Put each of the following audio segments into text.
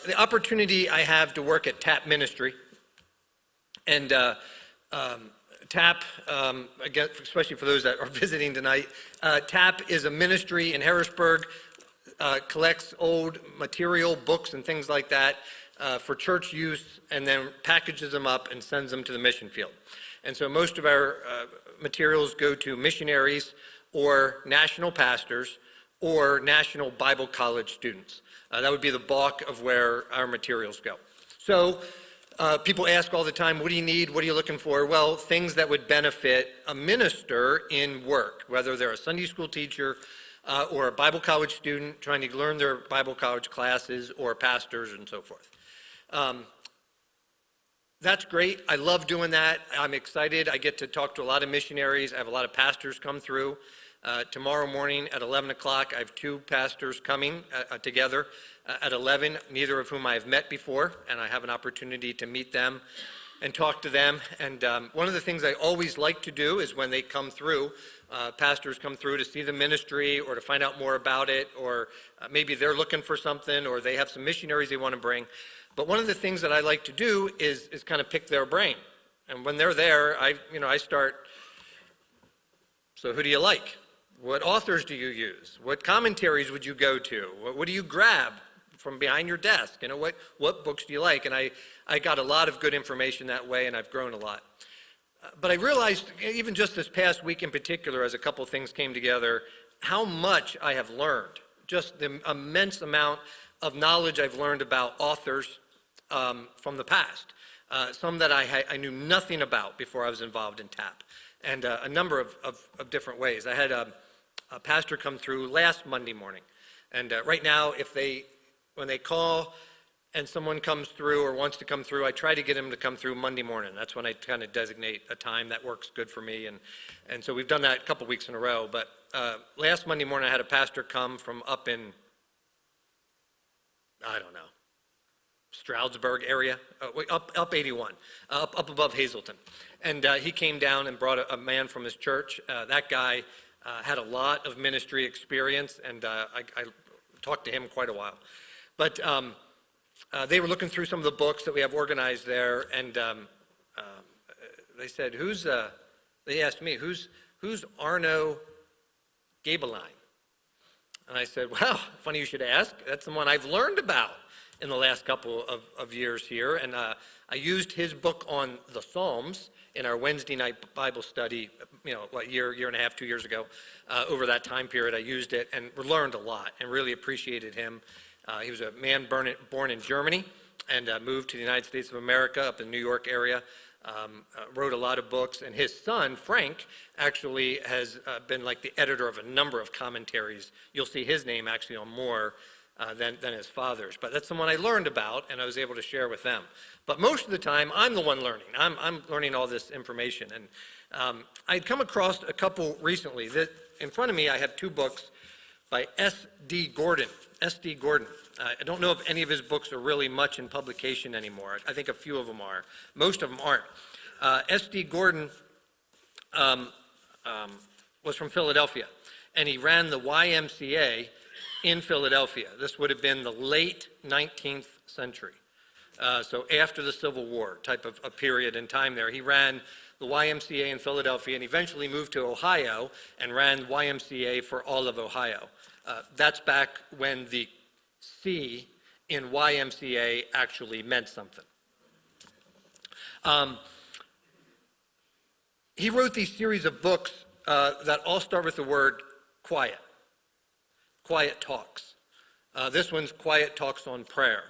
the opportunity I have to work at TAP Ministry, and TAP, again, especially for those that are visiting tonight, TAP is a ministry in Harrisburg, collects old material, books and things like that for church use, and then packages them up and sends them to the mission field. And so most of our materials go to missionaries or national pastors or national Bible college students. That would be the bulk of where our materials go. So people ask all the time, what do you need? What are you looking for? Well, things that would benefit a minister in work, whether they're a Sunday school teacher or a Bible college student trying to learn their Bible college classes, or pastors and so forth. That's great. I love doing that. I'm excited. I get to talk to a lot of missionaries. I have a lot of pastors come through. Tomorrow morning at 11 o'clock, I have 2 pastors coming together at 11, neither of whom I have met before, and I have an opportunity to meet them and talk to them. And one of the things I always like to do is when they come through, pastors come through to see the ministry or to find out more about it, or maybe they're looking for something, or they have some missionaries they want to bring. But one of the things that I like to do is kind of pick their brain. And when they're there, I start, so who do you like? What authors do you use? What commentaries would you go to? What do you grab from behind your desk? What books do you like? And I got a lot of good information that way, and I've grown a lot. But I realized, even just this past week in particular, as a couple things came together, how much I have learned. Just the immense amount of knowledge I've learned about authors from the past. Some that I knew nothing about before I was involved in TAP. And a number of different ways. I had a pastor come through last Monday morning. And right now, when they call and someone comes through or wants to come through, I try to get him to come through Monday morning. That's when I kind of designate a time that works good for me. And so we've done that a couple weeks in a row. But last Monday morning, I had a pastor come from up in, I don't know, Stroudsburg area, up 81, up above Hazleton. And he came down and brought a man from his church. That guy had a lot of ministry experience, and I talked to him quite a while. But they were looking through some of the books that we have organized there, and they said, they asked me, who's Arno Gabeline? And I said, well, funny you should ask. That's the one I've learned about in the last couple of years here. And I used his book on the Psalms in our Wednesday night Bible study, a year and a half, 2 years ago. Over that time period, I used it and learned a lot and really appreciated him. He was a man born in Germany and moved to the United States of America up in the New York area. Wrote a lot of books, and his son, Frank, actually has been like the editor of a number of commentaries. You'll see his name actually on more than his father's. But that's the one I learned about, and I was able to share with them. But most of the time, I'm the one learning. I'm learning all this information. And I'd come across a couple recently. In front of me, I have 2 books by S.D. Gordon. S.D. Gordon. I don't know if any of his books are really much in publication anymore. I think a few of them are. Most of them aren't. S.D. Gordon was from Philadelphia, and he ran the YMCA in Philadelphia. This would have been the late 19th century. So after the Civil War type of a period in time there. He ran the YMCA in Philadelphia and eventually moved to Ohio and ran YMCA for all of Ohio. That's back when the C in YMCA actually meant something. He wrote these series of books that all start with the word quiet. Quiet Talks. This one's Quiet Talks on Prayer.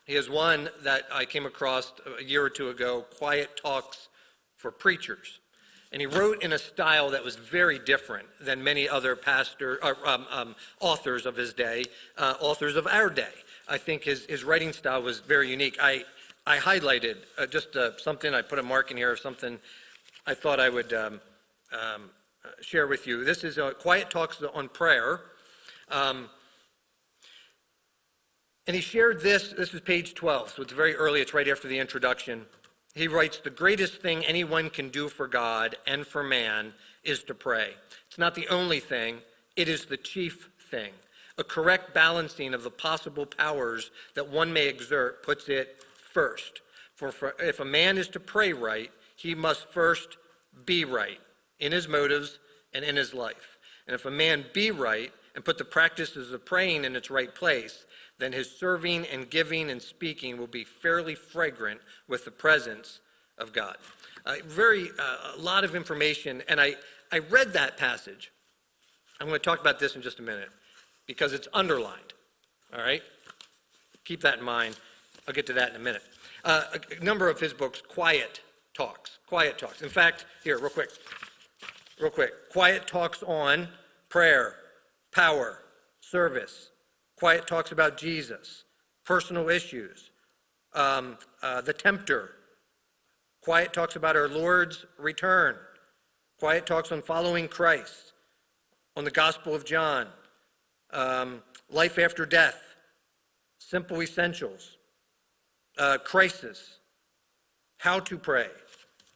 He has one that I came across a year or 2 ago, Quiet Talks for Preachers. And he wrote in a style that was very different than many other authors of his day, authors of our day. I think his writing style was very unique. I highlighted just something, I put a mark in here of something I thought I would share with you. This is Quiet Talks on Prayer. And he shared this is page 12, so it's very early, it's right after the introduction. He writes, "The greatest thing anyone can do for God and for man is to pray. It's not the only thing, it is the chief thing. A correct balancing of the possible powers that one may exert puts it first. For if a man is to pray right, he must first be right in his motives and in his life. And if a man be right and put the practices of praying in its right place, then his serving and giving and speaking will be fairly fragrant with the presence of God. A lot of information, and I read that passage. I'm going to talk about this in just a minute because it's underlined, all right? Keep that in mind. I'll get to that in a minute. A number of his books, Quiet Talks. In fact, here, real quick. Quiet Talks on prayer, power, service. Quiet Talks about Jesus, personal issues, the tempter. Quiet Talks about our Lord's return. Quiet Talks on following Christ, on the Gospel of John, life after death, simple essentials, crisis, how to pray,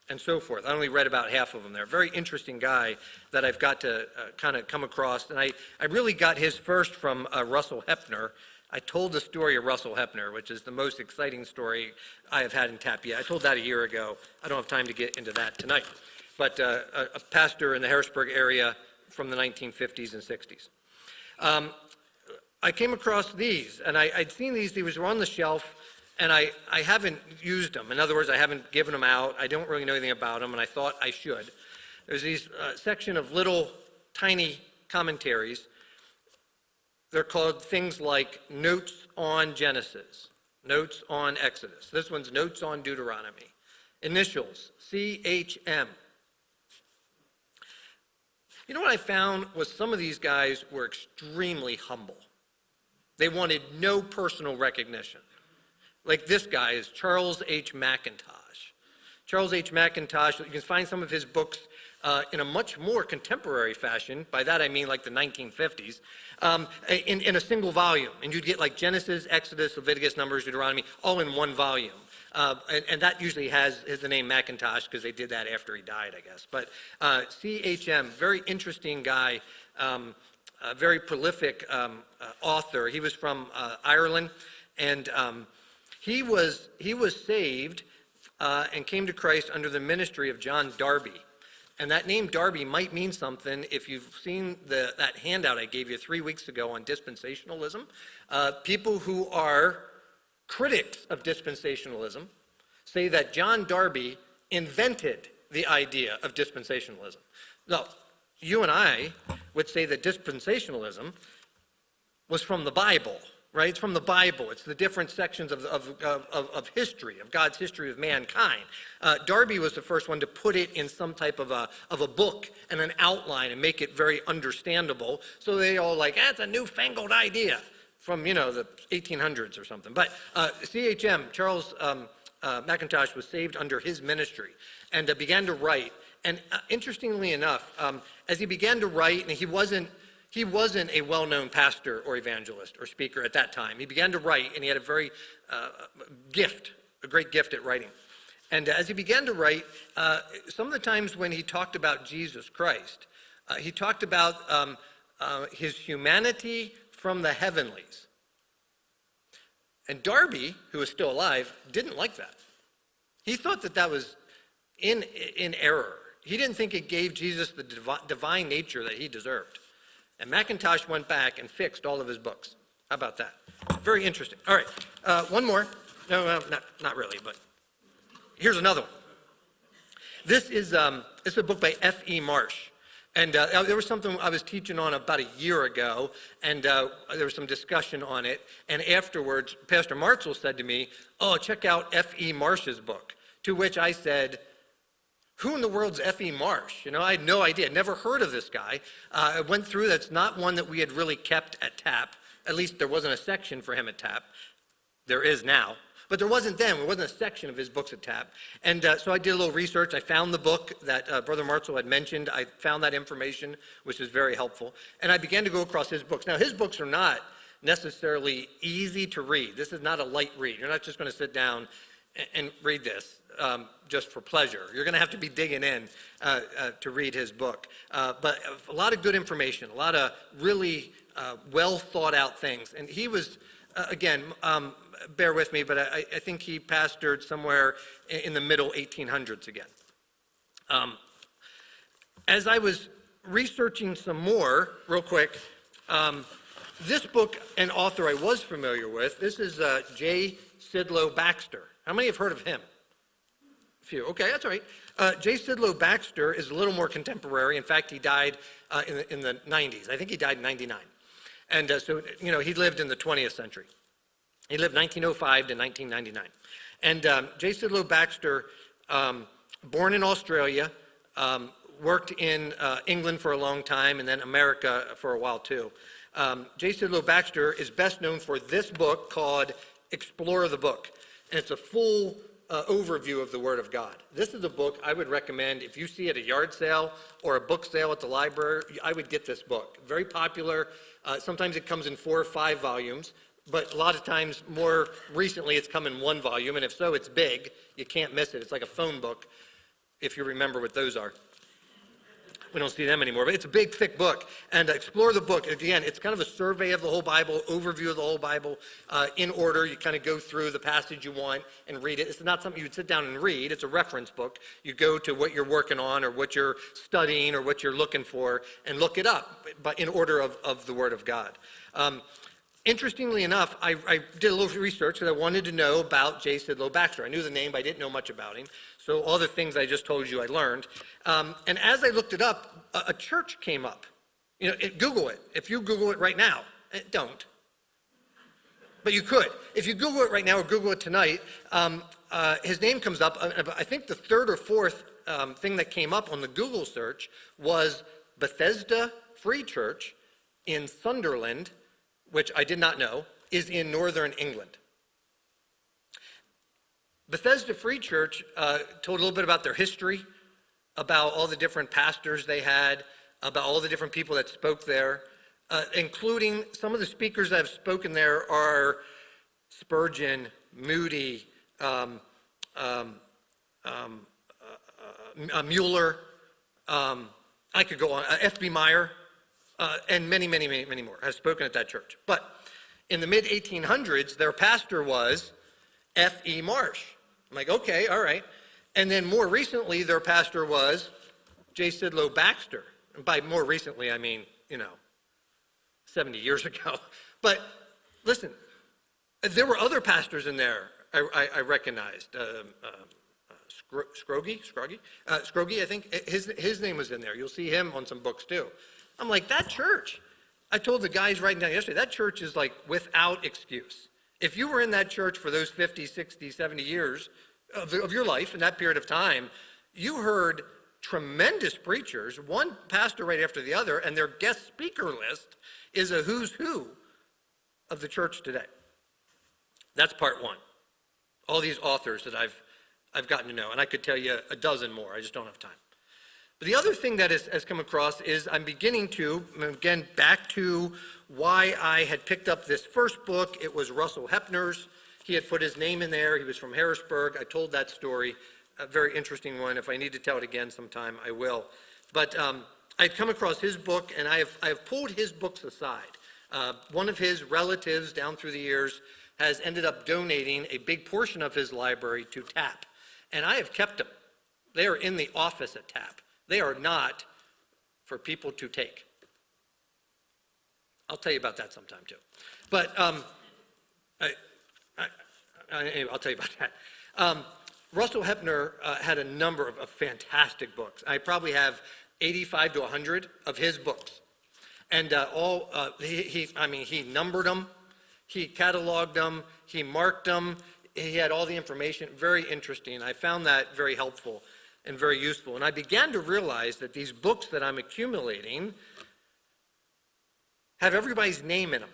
and so forth. I only read about half of them there. Very interesting guy that I've got to kind of come across. And I really got his first from Russell Hepner. I told the story of Russell Hepner, which is the most exciting story I have had in TAP yet. I told that a year ago. I don't have time to get into that tonight. But a pastor in the Harrisburg area from the 1950s and 60s. I came across these, and I'd seen these were on the shelf, and I haven't used them. In other words, I haven't given them out. I don't really know anything about them, and I thought I should. There's these section of little tiny commentaries. They're called things like Notes on Genesis, Notes on Exodus. This one's Notes on Deuteronomy. Initials, CHM. You know what I found was some of these guys were extremely humble. They wanted no personal recognition. Like this guy is Charles H. McIntosh. Charles H. McIntosh, you can find some of his books in a much more contemporary fashion. By that I mean like the 1950s, in a single volume. And you'd get like Genesis, Exodus, Leviticus, Numbers, Deuteronomy, all in one volume. And that usually has the name McIntosh because they did that after he died, I guess. But CHM, very interesting guy, a very prolific author. He was from Ireland, and he was saved and came to Christ under the ministry of John Darby. And that name Darby might mean something if you've seen that handout I gave you 3 weeks ago on dispensationalism. People who are critics of dispensationalism say that John Darby invented the idea of dispensationalism. Now, you and I would say that dispensationalism was from the Bible, right? It's from the Bible. It's the different sections of history, of God's history of mankind. Darby was the first one to put it in some type of a book and an outline and make it very understandable. So they all like, that's a newfangled idea from, the 1800s or something. But CHM, Charles McIntosh, was saved under his ministry and began to write. And interestingly enough, as he began to write, and he wasn't a well-known pastor or evangelist or speaker at that time. He began to write, and he had a very a great gift at writing. And as he began to write, some of the times when he talked about Jesus Christ, he talked about his humanity from the heavenlies. And Darby, who is still alive, didn't like that. He thought that was in error. He didn't think it gave Jesus the divine nature that he deserved. And McIntosh went back and fixed all of his books. How about that? Very interesting. All right, one more. No, not really, but here's another one. This is it's a book by F.E. Marsh. And there was something I was teaching on about a year ago, and there was some discussion on it. And afterwards, Pastor Martzel said to me, oh, check out F.E. Marsh's book. To which I said, who in the world's F.E. Marsh? I had no idea, never heard of this guy. I went through, that's not one that we had really kept at TAP. At least there wasn't a section for him at TAP. There is now. But there wasn't then. There wasn't a section of his books at TAP. And so I did a little research. I found the book that Brother Martzel had mentioned. I found that information, which is very helpful. And I began to go across his books. Now, his books are not necessarily easy to read. This is not a light read. You're not just going to sit down and read this just for pleasure. You're going to have to be digging in to read his book. But a lot of good information, a lot of really well thought out things. And he was, again, bear with me, but I think he pastored somewhere in the middle 1800s again. As I was researching some more, real quick, this book and author I was familiar with, this is J. Sidlow Baxter. How many have heard of him? A few. Okay, that's all right. J. Sidlow Baxter is a little more contemporary. In fact, he died in the 90s. I think he died in 99. And so, he lived in the 20th century. He lived 1905 to 1999. And J. Sidlow Baxter, born in Australia, worked in England for a long time, and then America for a while too. J. Sidlow Baxter is best known for this book called Explore the Book. And it's a full overview of the Word of God. This is a book I would recommend if you see at a yard sale or a book sale at the library, I would get this book. Very popular. Sometimes it comes in 4 or 5 volumes, but a lot of times, more recently, it's come in 1 volume, and if so, it's big. You can't miss it. It's like a phone book, if you remember what those are. We don't see them anymore, but it's a big, thick book. And Explore the Book, again, it's kind of a survey of the whole Bible, overview of the whole Bible, in order. You kind of go through the passage you want and read it. It's not something you would sit down and read. It's a reference book. You go to what you're working on or what you're studying or what you're looking for and look it up, but in order of the Word of God. Interestingly enough, I did a little research because I wanted to know about J. Sidlow Baxter. I knew the name, but I didn't know much about him. So all the things I just told you I learned. And as I looked it up, a church came up. Google it. If you Google it right now, don't. But you could. If you Google it right now or Google it tonight, his name comes up. I think the 3rd or 4th thing that came up on the Google search was Bethesda Free Church in Sunderland, which I did not know, is in northern England. Bethesda Free Church told a little bit about their history, about all the different pastors they had, about all the different people that spoke there, including some of the speakers that have spoken there are Spurgeon, Moody, Mueller, I could go on, F.B. Meyer, and many, many, many, many more have spoken at that church. But in the mid-1800s, their pastor was F.E. Marsh. I'm like, okay, all right. And then more recently, their pastor was J. Sidlow Baxter. And by more recently, I mean, 70 years ago. But listen, there were other pastors in there I recognized. Scroggie, I think. His name was in there. You'll see him on some books too. I'm like, that church. I told the guys writing down yesterday, that church is like without excuse. If you were in that church for those 50, 60, 70 years of your life in that period of time, you heard tremendous preachers, one pastor right after the other, and their guest speaker list is a who's who of the church today. That's part one. All these authors that I've gotten to know, and I could tell you a dozen more. I just don't have time. But the other thing that has come across is I'm beginning to, again, back to why I had picked up this first book. It was Russell Hepner's. He had put his name in there. He was from Harrisburg. I told that story, a very interesting one. If I need to tell it again sometime, I will. But I'd come across his book, and I have pulled his books aside. One of his relatives down through the years has ended up donating a big portion of his library to TAP. And I have kept them. They are in the office at TAP. They are not for people to take. I'll tell you about that sometime too. But I'll tell you about that. Russell Hepner had a number of fantastic books. I probably have 85 to 100 of his books. And he numbered them, he cataloged them, he marked them, he had all the information. Very interesting. I found that very helpful and very useful. And I began to realize that these books that I'm accumulating have everybody's name in them.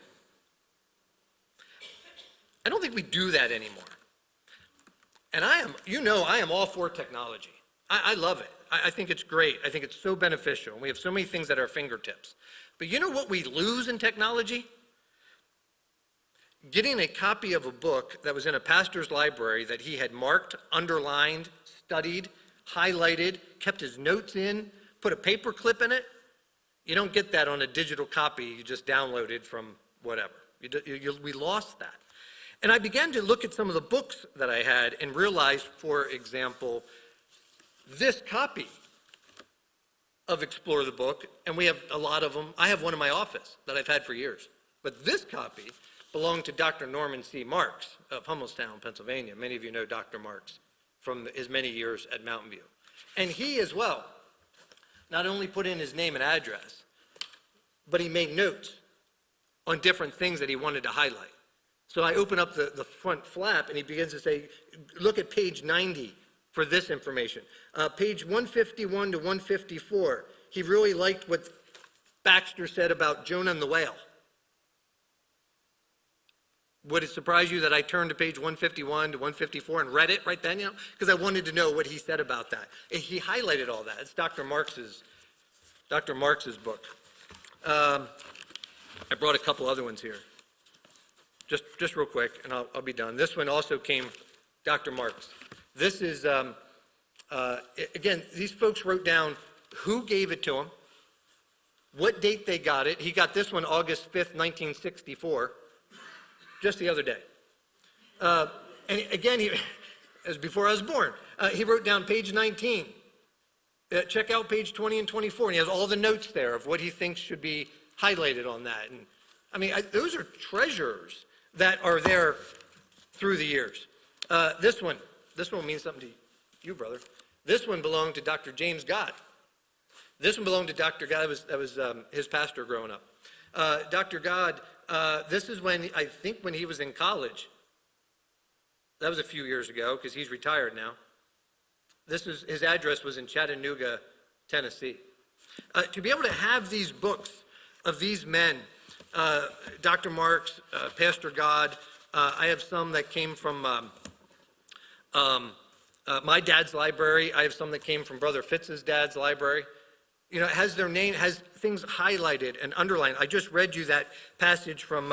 I don't think we do that anymore. And I am all for technology. I love it. I think it's great. I think it's so beneficial. We have so many things at our fingertips. But you know what we lose in technology? getting a copy of a book that was in a pastor's library that he had marked, underlined, studied, highlighted, kept his notes in, put a paper clip in it. You don't get that on a digital copy you just downloaded from whatever. We lost that. And I began to look at some of the books that I had and realized, for example, this copy of Explore the Book, and we have a lot of them. I have one in my office that I've had for years. But this copy belonged to Dr. Norman C. Marks of Hummelstown, Pennsylvania. Many of you know Dr. Marks from his many years at Mountain View. And he as well not only put in his name and address, but he made notes on different things that he wanted to highlight. So I open up the front flap and he begins to say, look at page 90 for this information. Page 151 to 154, he really liked what Baxter said about Jonah and the whale. Would it surprise you that I turned to page 151 to 154 and read it right then, because I wanted to know what he said about that. And he highlighted all that. It's Dr. Marks's book. I brought a couple other ones here. Just real quick, and I'll be done. This one also came, Dr. Marks. This is, again, these folks wrote down who gave it to him, what date they got it. He got this one August 5th, 1964. Just the other day. And again, it was before I was born. He wrote down page 19. Check out page 20 and 24. And he has all the notes there of what he thinks should be highlighted on that. And I mean, those are treasures that are there through the years. This one means something to you, brother. This one belonged to Dr. James Gott. This one belonged to Dr. Gott. That was his pastor growing up. Dr. Gott, this is when he was in college. That was a few years ago because he's retired now. His address was in Chattanooga, Tennessee. To be able to have these books of these men, Dr. Marks, Pastor Gott, I have some that came from my dad's library. I have some that came from Brother Fitz's dad's library. You know, it has their name, has things highlighted and underlined. I just read you that passage from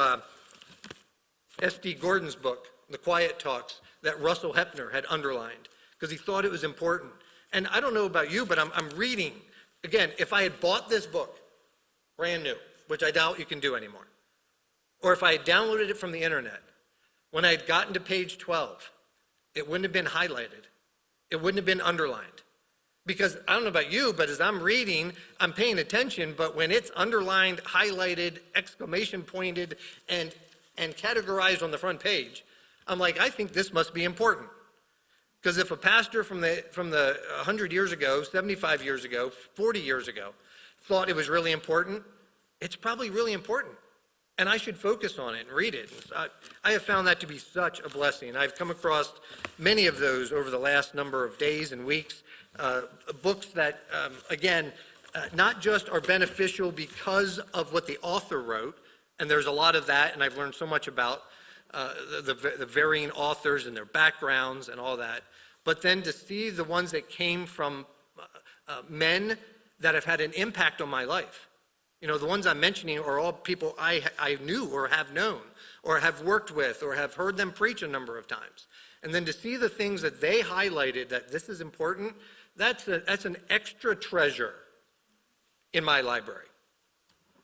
S.D. Gordon's book, The Quiet Talks, that Russell Hepner had underlined because he thought it was important. And I don't know about you, but I'm reading. Again, if I had bought this book, brand new, which I doubt you can do anymore, or if I had downloaded it from the internet, when I had gotten to page 12, it wouldn't have been highlighted. It wouldn't have been underlined. Because I don't know about you, but as I'm reading, I'm paying attention, but when it's underlined, highlighted, exclamation pointed, and categorized on the front page, I'm like, I think this must be important. Because if a pastor from the 100 years ago, 75 years ago, 40 years ago, thought it was really important, it's probably really important. And I should focus on it and read it. I have found that to be such a blessing. I've come across many of those over the last number of days and weeks. Books that, again, not just are beneficial because of what the author wrote, and there's a lot of that, and I've learned so much about the varying authors and their backgrounds and all that, but then to see the ones that came from men that have had an impact on my life. You know, the ones I'm mentioning are all people I knew or have known or have worked with or have heard them preach a number of times. And then to see the things that they highlighted that this is important, that's an extra treasure in my library.